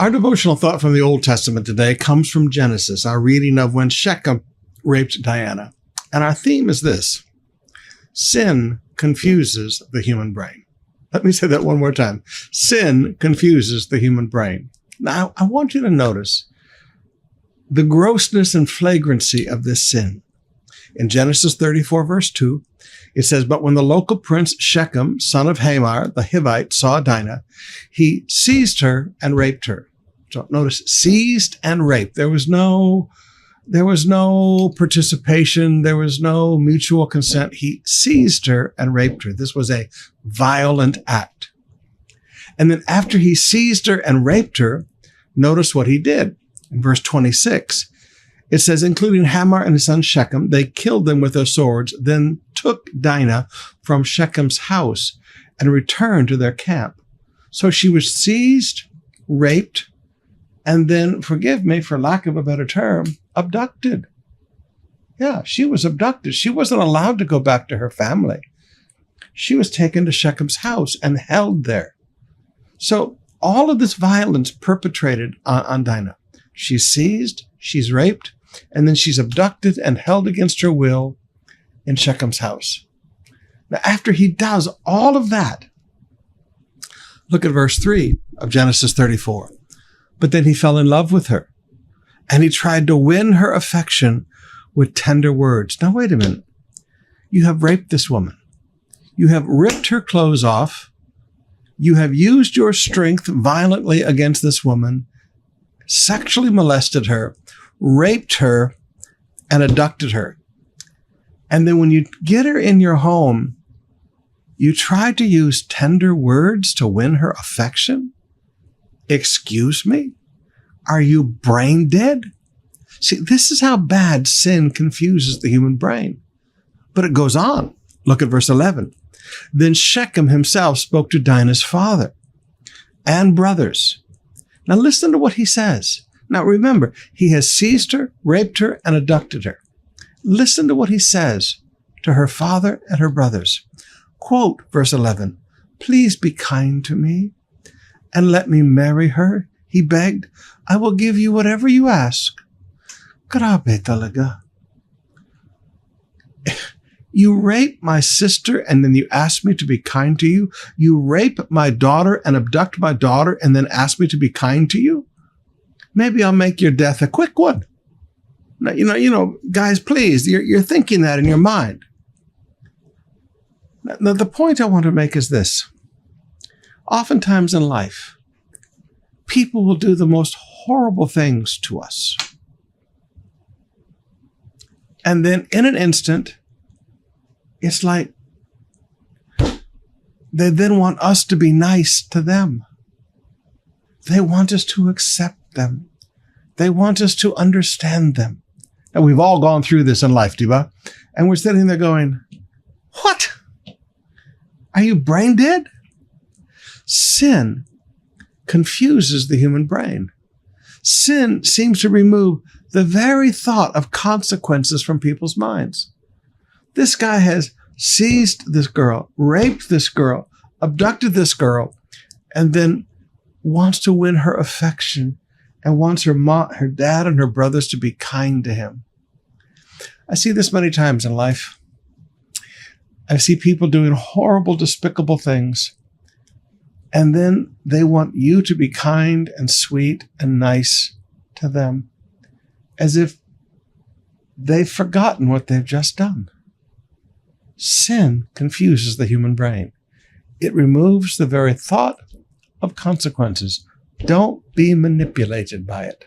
Our devotional thought from the Old Testament today comes from Genesis, our reading of when Shechem raped Diana. And our theme is this: sin confuses the human brain. Let me say that one more time. Sin confuses the human brain. Now, I want you to notice the grossness and flagrancy of this sin. In Genesis 34, verse 2, it says, "But when the local prince Shechem, son of Hamor, the Hivite, saw Dina, he seized her and raped her." So notice, seized and raped. There was no participation. There was no mutual consent. He seized her and raped her. This was a violent act. And then after he seized her and raped her, notice what he did. In verse 26, it says, "Including Hamor and his son Shechem, they killed them with their swords, then took Dina from Shechem's house and returned to their camp." So she was seized, raped, and then, forgive me for lack of a better term, abducted. Yeah, she was abducted. She wasn't allowed to go back to her family. She was taken to Shechem's house and held there. So all of this violence perpetrated on Dina. She's seized, she's raped, and then she's abducted and held against her will in Shechem's house. Now, after he does all of that, look at verse 3 of Genesis 34. "But then he fell in love with her, and he tried to win her affection with tender words." Now, wait a minute. You have raped this woman. You have ripped her clothes off. You have used your strength violently against this woman, sexually molested her, raped her, and abducted her. And then when you get her in your home, you try to use tender words to win her affection? Excuse me? Are you brain dead? See, this is how bad sin confuses the human brain. But it goes on. Look at verse 11. "Then Shechem himself spoke to Dina's father and brothers." Now listen to what he says. Now remember, he has seized her, raped her, and abducted her. Listen to what he says to her father and her brothers. Quote, verse 11, "Please be kind to me and let me marry her," he begged. "I will give you whatever you ask." Grabe talaga. You rape my sister and then you ask me to be kind to you? You rape my daughter and abduct my daughter and then ask me to be kind to you? Maybe I'll make your death a quick one. Now, you know, guys, please, you're thinking that in your mind. Now, the point I want to make is this. Oftentimes in life, people will do the most horrible things to us. And then in an instant, it's like they then want us to be nice to them. They want us to accept them. They want us to understand them. And we've all gone through this in life, diba? And we're sitting there going, what? Are you brain dead? Sin confuses the human brain. Sin seems to remove the very thought of consequences from people's minds. This guy has seized this girl, raped this girl, abducted this girl, and then wants to win her affection and wants her mom, her dad, and her brothers to be kind to him. I see this many times in life. I see people doing horrible, despicable things, and then they want you to be kind and sweet and nice to them, as if they've forgotten what they've just done. Sin confuses the human brain. It removes the very thought of consequences. Don't be manipulated by it.